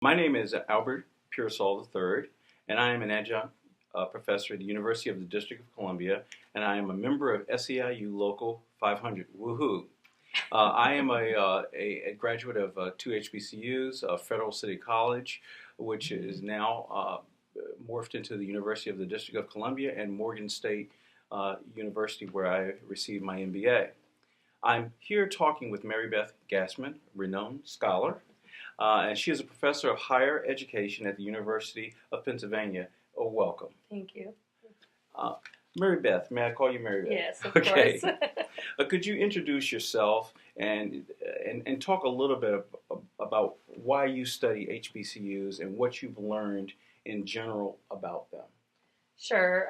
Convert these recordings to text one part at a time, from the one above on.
My name is Albert Pearsall III, and I am an adjunct professor at the University of the District of Columbia, and I am a member of SEIU Local 500. Woohoo! I am a graduate of two HBCUs, Federal City College, which is now morphed into the University of the District of Columbia, and Morgan State University, where I received my MBA. I'm here talking with Mary Beth Gassman, renowned scholar, and she is a professor of higher education at the University of Pennsylvania. Oh, welcome. Thank you. Uh, Mary Beth, may I call you Mary Beth? Yes, of Okay. course. Could you introduce yourself and talk a little bit about why you study HBCUs and what you've learned in general about them? Sure.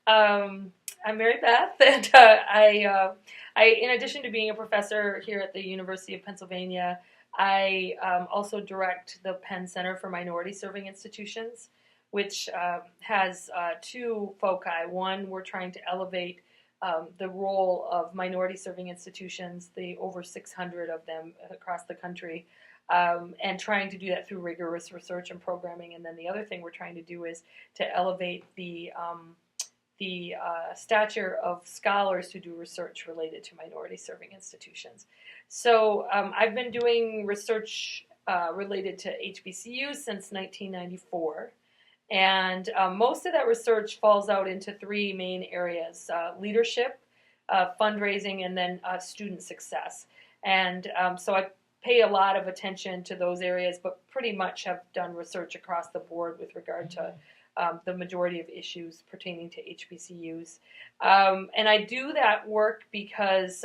I'm Mary Beth, and in addition to being a professor here at the University of Pennsylvania, I also direct the Penn Center for Minority Serving Institutions, which has two foci. One, we're trying to elevate the role of minority serving institutions, the over 600 of them across the country, and trying to do that through rigorous research and programming. And then the other thing we're trying to do is to elevate the stature of scholars who do research related to minority serving institutions. So I've been doing research related to HBCUs since 1994. And most of that research falls out into three main areas: leadership, fundraising, and then student success. And so I pay a lot of attention to those areas, but pretty much have done research across the board with regard to the majority of issues pertaining to HBCUs. And I do that work because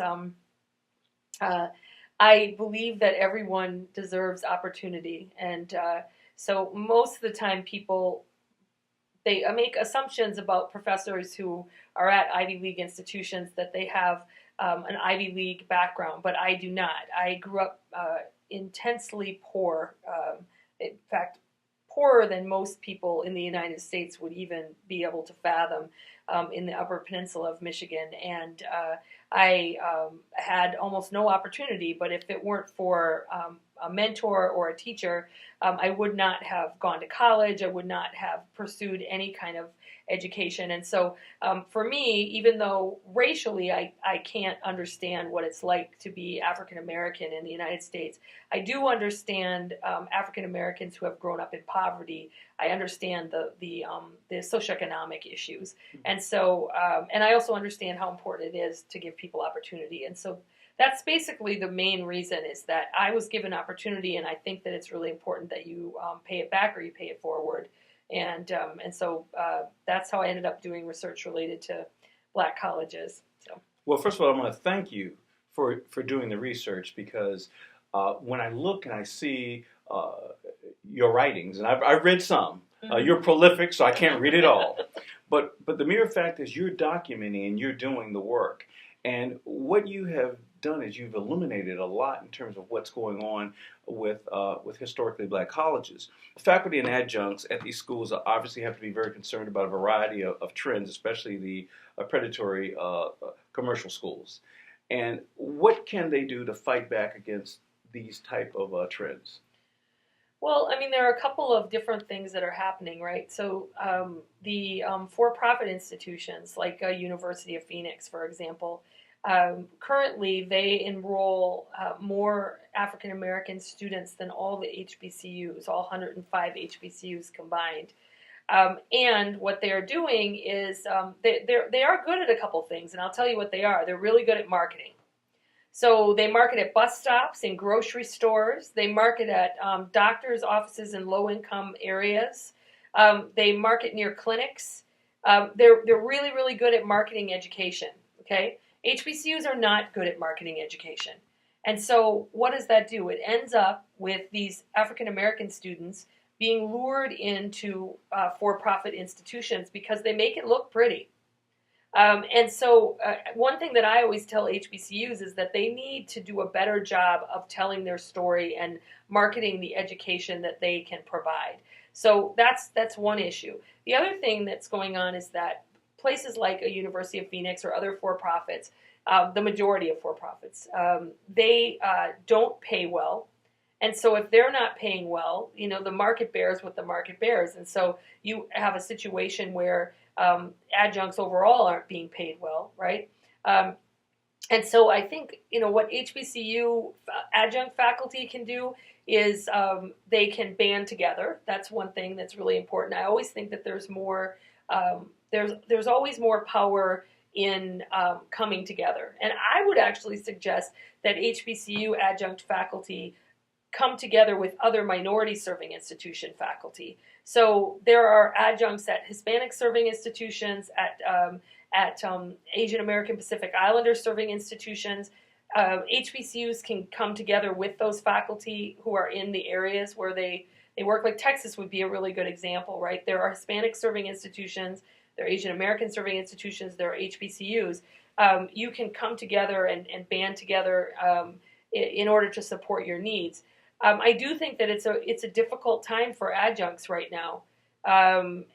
I believe that everyone deserves opportunity. And so most of the time they make assumptions about professors who are at Ivy League institutions that they have an Ivy League background, but I do not. I grew up intensely poor. In fact, poorer than most people in the United States would even be able to fathom in the Upper Peninsula of Michigan. And I had almost no opportunity, but if it weren't for a mentor or a teacher, I would not have gone to college. I would not have pursued any kind of education. And so for me, even though racially I can't understand what it's like to be African American in the United States, I do understand African Americans who have grown up in poverty. I understand the socioeconomic issues. And so, and I also understand how important it is to give people opportunity. And so that's basically the main reason, is that I was given opportunity, and I think that it's really important that you pay it back or you pay it forward. And so that's how I ended up doing research related to black colleges. So. Well, first of all, I want to thank you for doing the research, because when I look and I see your writings, and I've read some, you're prolific, so I can't read it all. But the mere fact is you're documenting and you're doing the work. And what you have done is you've illuminated a lot in terms of what's going on with historically black colleges. Faculty and adjuncts at these schools obviously have to be very concerned about a variety of trends, especially the predatory commercial schools. And what can they do to fight back against these type of trends? Well, I mean, there are a couple of different things that are happening, right? So the for-profit institutions, like University of Phoenix, for example, currently they enroll more African American students than all the HBCUs, all 105 HBCUs combined. And what they are doing is they are good at a couple things, and I'll tell you what they are. They're really good at marketing. So they market at bus stops, in grocery stores. They market at doctors' offices in low-income areas. They market near clinics. They're really, really good at marketing education. Okay, HBCUs are not good at marketing education, and so what does that do? It ends up with these African American students being lured into for-profit institutions because they make it look pretty. And so one thing that I always tell HBCUs is that they need to do a better job of telling their story and marketing the education that they can provide. So that's one issue. The other thing that's going on is that places like a University of Phoenix or other for-profits, the majority of for-profits, they don't pay well. And so if they're not paying well, the market bears what the market bears. And so you have a situation where adjuncts overall aren't being paid well, right? And so I think, what HBCU adjunct faculty can do is they can band together. That's one thing that's really important. I always think that there's more, there's always more power in coming together. And I would actually suggest that HBCU adjunct faculty come together with other minority serving institution faculty. So there are adjuncts at Hispanic serving institutions, at Asian American Pacific Islander serving institutions. HBCUs can come together with those faculty who are in the areas where they work. Like Texas would be a really good example, right? There are Hispanic serving institutions, there are Asian American serving institutions, there are HBCUs. You can come together and band together in order to support your needs. I do think that it's a difficult time for adjuncts right now. And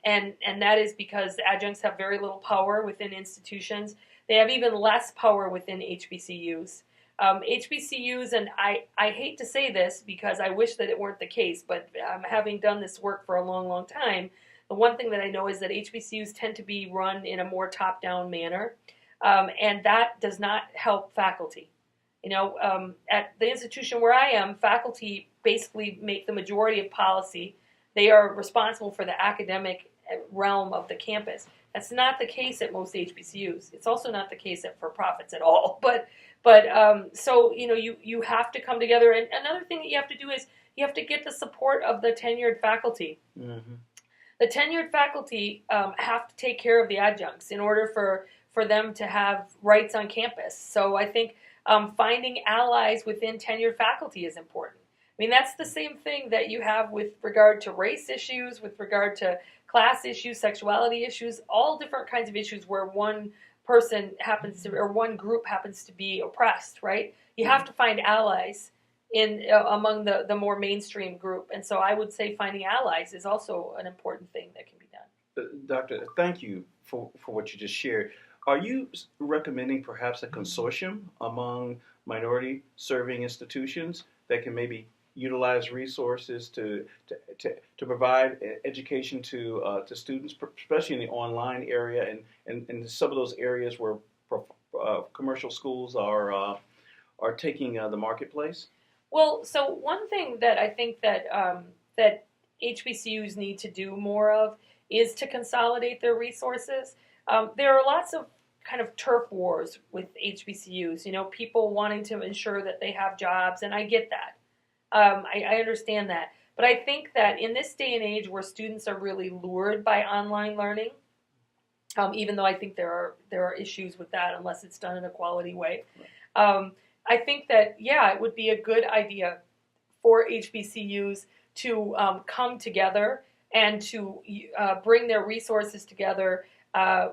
that is because adjuncts have very little power within institutions. They have even less power within HBCUs. HBCUs, and I hate to say this because I wish that it weren't the case, but having done this work for a long, long time, the one thing that I know is that HBCUs tend to be run in a more top-down manner, and that does not help faculty. At the institution where I am, faculty basically make the majority of policy. They are responsible for the academic realm of the campus. That's not the case at most HBCUs. It's also not the case at for-profits at all. So you have to come together. And another thing that you have to do is you have to get the support of the tenured faculty. Mm-hmm. The tenured faculty have to take care of the adjuncts in order for them to have rights on campus. So I think finding allies within tenured faculty is important. I mean, that's the same thing that you have with regard to race issues, with regard to class issues, sexuality issues, all different kinds of issues where one person happens to, or one group happens to be oppressed, right? You have to find allies among the more mainstream group. And so I would say finding allies is also an important thing that can be done. Doctor, thank you for what you just shared. Are you recommending perhaps a consortium among minority serving institutions that can maybe utilize resources to provide education to students, especially in the online area and some of those areas where commercial schools are taking the marketplace? Well, so one thing that I think that that HBCUs need to do more of is to consolidate their resources. There are lots of kind of turf wars with HBCUs, people wanting to ensure that they have jobs, and I get that. I understand that. But I think that in this day and age where students are really lured by online learning, even though I think there are issues with that unless it's done in a quality way, I think that, it would be a good idea for HBCUs to come together and to bring their resources together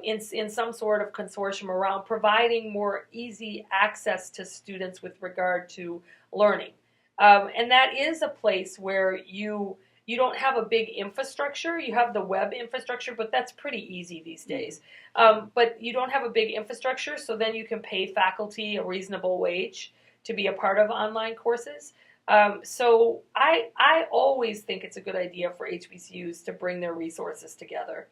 in some sort of consortium around providing more easy access to students with regard to learning. And that is a place where you don't have a big infrastructure. You have the web infrastructure, but that's pretty easy these days. But you don't have a big infrastructure, so then you can pay faculty a reasonable wage to be a part of online courses. So I always think it's a good idea for HBCUs to bring their resources together.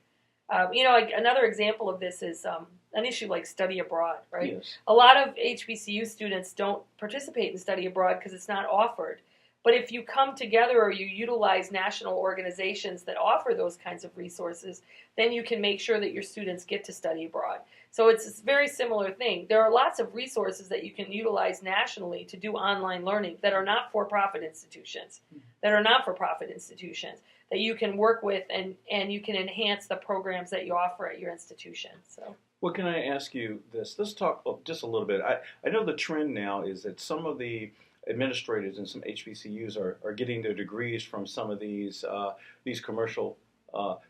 Another example of this is an issue like study abroad, right? Yes. A lot of HBCU students don't participate in study abroad because it's not offered. But if you come together or you utilize national organizations that offer those kinds of resources, then you can make sure that your students get to study abroad. So it's a very similar thing. There are lots of resources that you can utilize nationally to do online learning that are not for-profit institutions, that you can work with and you can enhance the programs that you offer at your institution. So. Well, can I ask you this? Let's talk just a little bit. I know the trend now is that some of the administrators in some HBCUs are getting their degrees from some of these commercial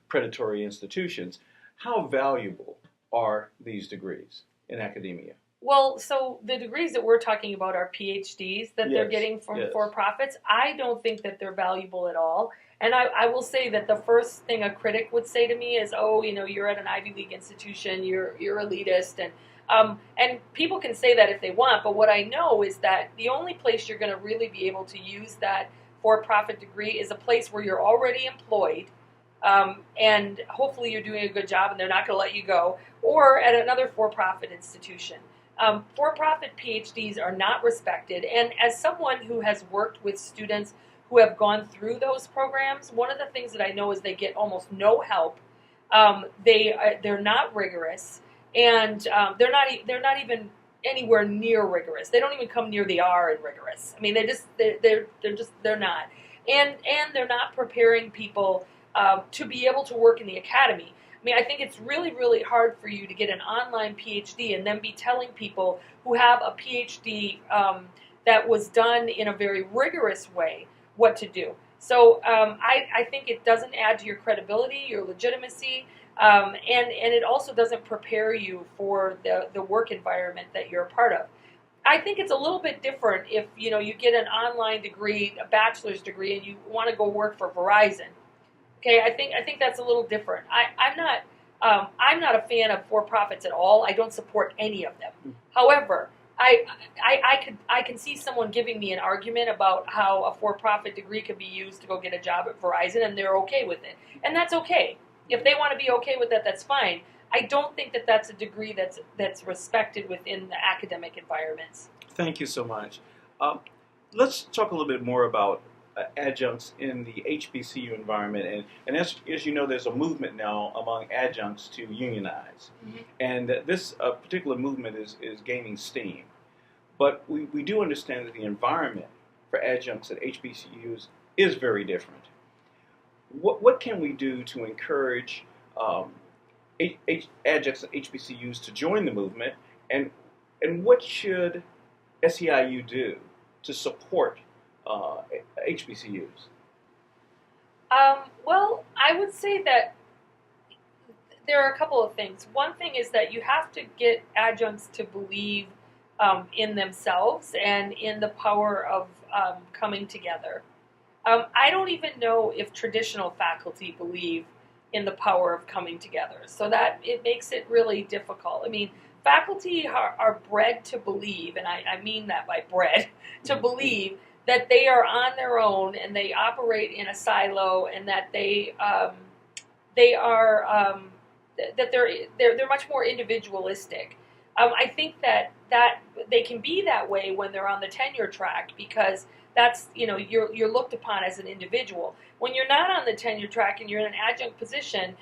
predatory institutions. How valuable are these degrees in academia? Well, so the degrees that we're talking about are PhDs that they're getting from for-profits. I don't think that they're valuable at all. And I will say that the first thing a critic would say to me is, you're at an Ivy League institution, you're elitist, and people can say that if they want, but what I know is that the only place you're going to really be able to use that for-profit degree is a place where you're already employed, and hopefully you're doing a good job and they're not going to let you go, or at another for-profit institution. For-profit PhDs are not respected, and as someone who has worked with students who have gone through those programs, one of the things that I know is they get almost no help. They're not rigorous, and they're not even anywhere near rigorous. They don't even come near the R in rigorous. I mean, they're not, and they're not preparing people to be able to work in the academy. I mean, I think it's really, really hard for you to get an online PhD and then be telling people who have a PhD that was done in a very rigorous way what to do. So I think it doesn't add to your credibility, your legitimacy, and it also doesn't prepare you for the work environment that you're a part of. I think it's a little bit different if you get an online degree, a bachelor's degree, and you want to go work for Verizon. Okay, I think that's a little different. I'm not a fan of for-profits at all. I don't support any of them. However, I can see someone giving me an argument about how a for-profit degree could be used to go get a job at Verizon, and they're okay with it, and that's okay. If they want to be okay with that, that's fine. I don't think that that's a degree that's respected within the academic environments. Thank you so much. Let's talk a little bit more about adjuncts in the HBCU environment, and as you know, there's a movement now among adjuncts to unionize, and this particular movement is gaining steam. But we do understand that the environment for adjuncts at HBCUs is very different. What can we do to encourage adjuncts at HBCUs to join the movement, and what should SEIU do to support HBCUs? Well, I would say that there are a couple of things. One thing is that you have to get adjuncts to believe in themselves and in the power of coming together. I don't even know if traditional faculty believe in the power of coming together, so that it makes it really difficult. I mean, faculty are bred to believe, and I mean that by bred, to believe that they are on their own and they operate in a silo, and that they're much more individualistic. I think that they can be that way when they're on the tenure track, because that's you're looked upon as an individual. When you're not on the tenure track and you're in an adjunct position,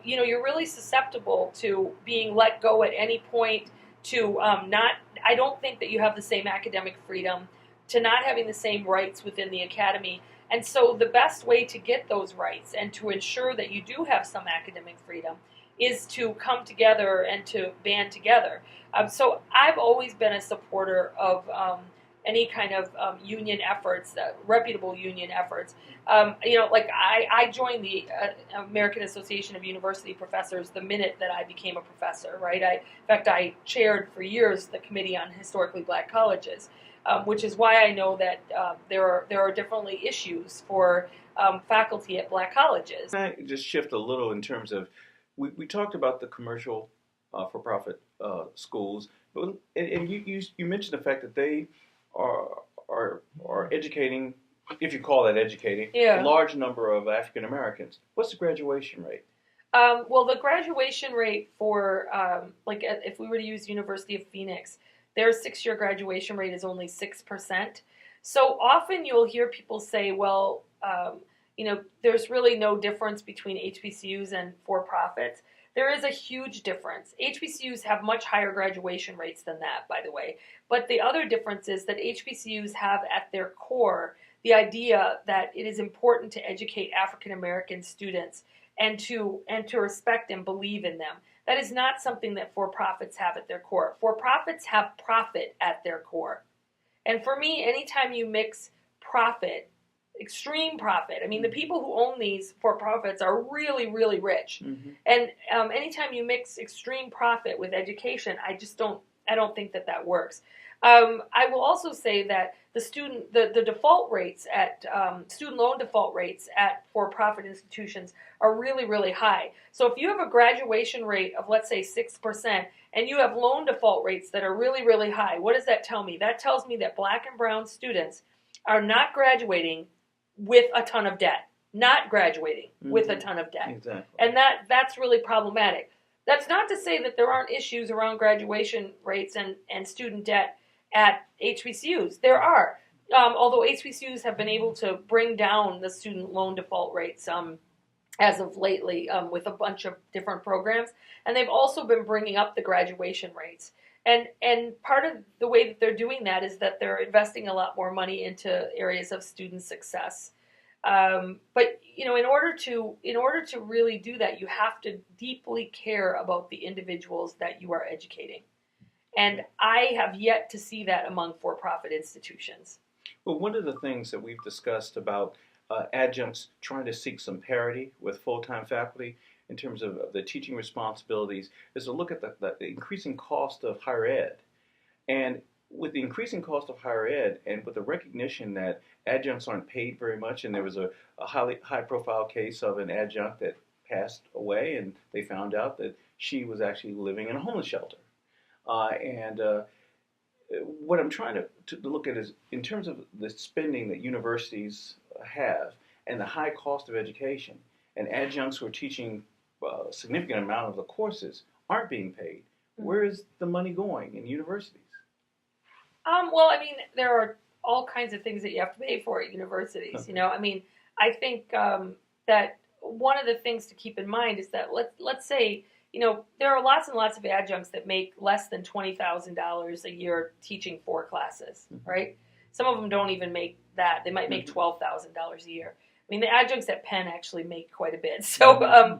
you're really susceptible to being let go at any point. I don't think that you have the same academic freedom, to not having the same rights within the academy. And so the best way to get those rights and to ensure that you do have some academic freedom is to come together and to band together. So I've always been a supporter of any kind of union efforts, reputable union efforts. I joined the American Association of University Professors the minute that I became a professor, right? In fact, I chaired for years the Committee on Historically Black Colleges, which is why I know that there are definitely issues for faculty at black colleges. Can I just shift a little in terms of, we talked about the commercial for-profit schools, and you mentioned the fact that they are educating, if you call that educating, a large number of African Americans. What's the graduation rate? Well, the graduation rate for, if we were to use University of Phoenix, their 6-year graduation rate is only 6%. So often you'll hear people say, well, there's really no difference between HBCUs and for-profits. There is a huge difference. HBCUs have much higher graduation rates than that, by the way. But the other difference is that HBCUs have at their core the idea that it is important to educate African American students and to respect and believe in them. That is not something that for-profits have at their core. For-profits have profit at their core. And for me, anytime you mix profit, extreme profit, I mean, the people who own these for-profits are really, really rich. Mm-hmm. And anytime you mix extreme profit with education, I don't think that works. I will also say that the default rates at student loan default rates at for-profit institutions are really, really high. So if you have a graduation rate of, let's say, 6%, and you have loan default rates that are really, really high, what does that tell me? That tells me that black and brown students are not graduating with a ton of debt, not graduating with a ton of debt. Exactly. And that's really problematic. That's not to say that there aren't issues around graduation rates and student debt at HBCUs. There are. Although HBCUs have been able to bring down the student loan default rates as of lately with a bunch of different programs. And they've also been bringing up the graduation rates. And part of the way that they're doing that is that they're investing a lot more money into areas of student success. But in order to really do that, you have to deeply care about the individuals that you are educating. And I have yet to see that among for-profit institutions. Well, one of the things that we've discussed about adjuncts trying to seek some parity with full-time faculty in terms of the teaching responsibilities is to look at the increasing cost of higher ed. And with the increasing cost of higher ed and with the recognition that adjuncts aren't paid very much, and there was a high-profile case of an adjunct that passed away, and they found out that she was actually living in a homeless shelter. What I'm trying to look at is in terms of the spending that universities have and the high cost of education, and adjuncts who are teaching a significant amount of the courses aren't being paid. Where is the money going in universities? Well, I mean, there are all kinds of things that you have to pay for at universities. I mean, I think that one of the things to keep in mind is that let's say, there are lots and lots of adjuncts that make less than $20,000 a year teaching 4 classes, right? Some of them don't even make that. They might make $12,000 a year. I mean, the adjuncts at Penn actually make quite a bit. So,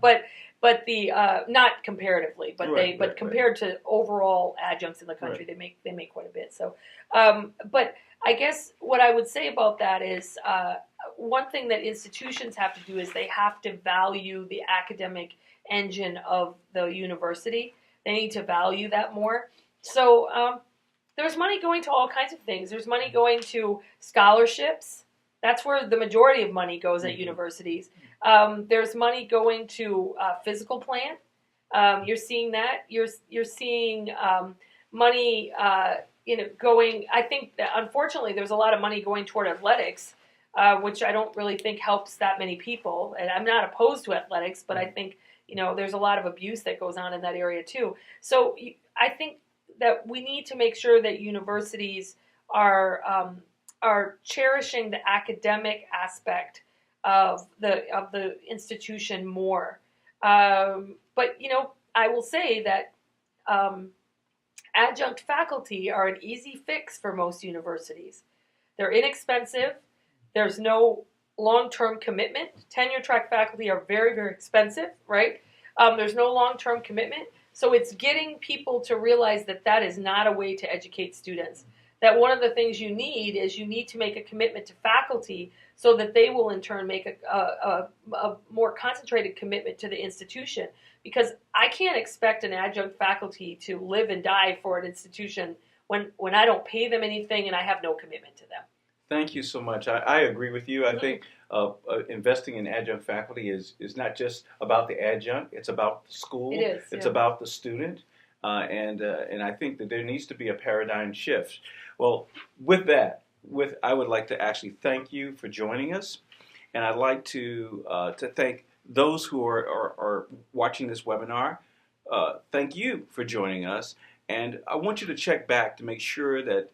but the not comparatively, but compared to overall adjuncts in the country, they make quite a bit. So, but I guess what I would say about that is one thing that institutions have to do is they have to value the academic engine of the university. They need to value that more. So there's money going to all kinds of things. There's money going to scholarships. That's where the majority of money goes at universities. There's money going to physical plant. You're seeing that. You're seeing money going. I think that unfortunately there's a lot of money going toward athletics, which I don't really think helps that many people. And I'm not opposed to athletics, but I think there's a lot of abuse that goes on in that area too. So I think that we need to make sure that universities are cherishing the academic aspect of the institution more. But I will say that adjunct faculty are an easy fix for most universities. They're inexpensive. There's no long-term commitment. Tenure-track faculty are very, very expensive, right? There's no long-term commitment. So it's getting people to realize that that is not a way to educate students. That one of the things you need is you need to make a commitment to faculty so that they will in turn make a more concentrated commitment to the institution. Because I can't expect an adjunct faculty to live and die for an institution when I don't pay them anything and I have no commitment to them. Thank you so much. I agree with you. I think investing in adjunct faculty is not just about the adjunct. It's about the school. It is. It's about the student. And I think that there needs to be a paradigm shift. Well, with that, I would like to actually thank you for joining us. And I'd like to thank those who are watching this webinar. Thank you for joining us. And I want you to check back to make sure that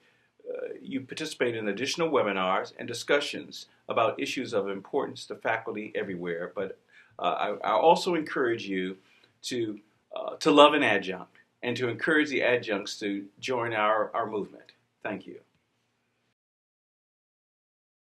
you participate in additional webinars and discussions about issues of importance to faculty everywhere. But I also encourage you to love an adjunct and to encourage the adjuncts to join our movement. Thank you.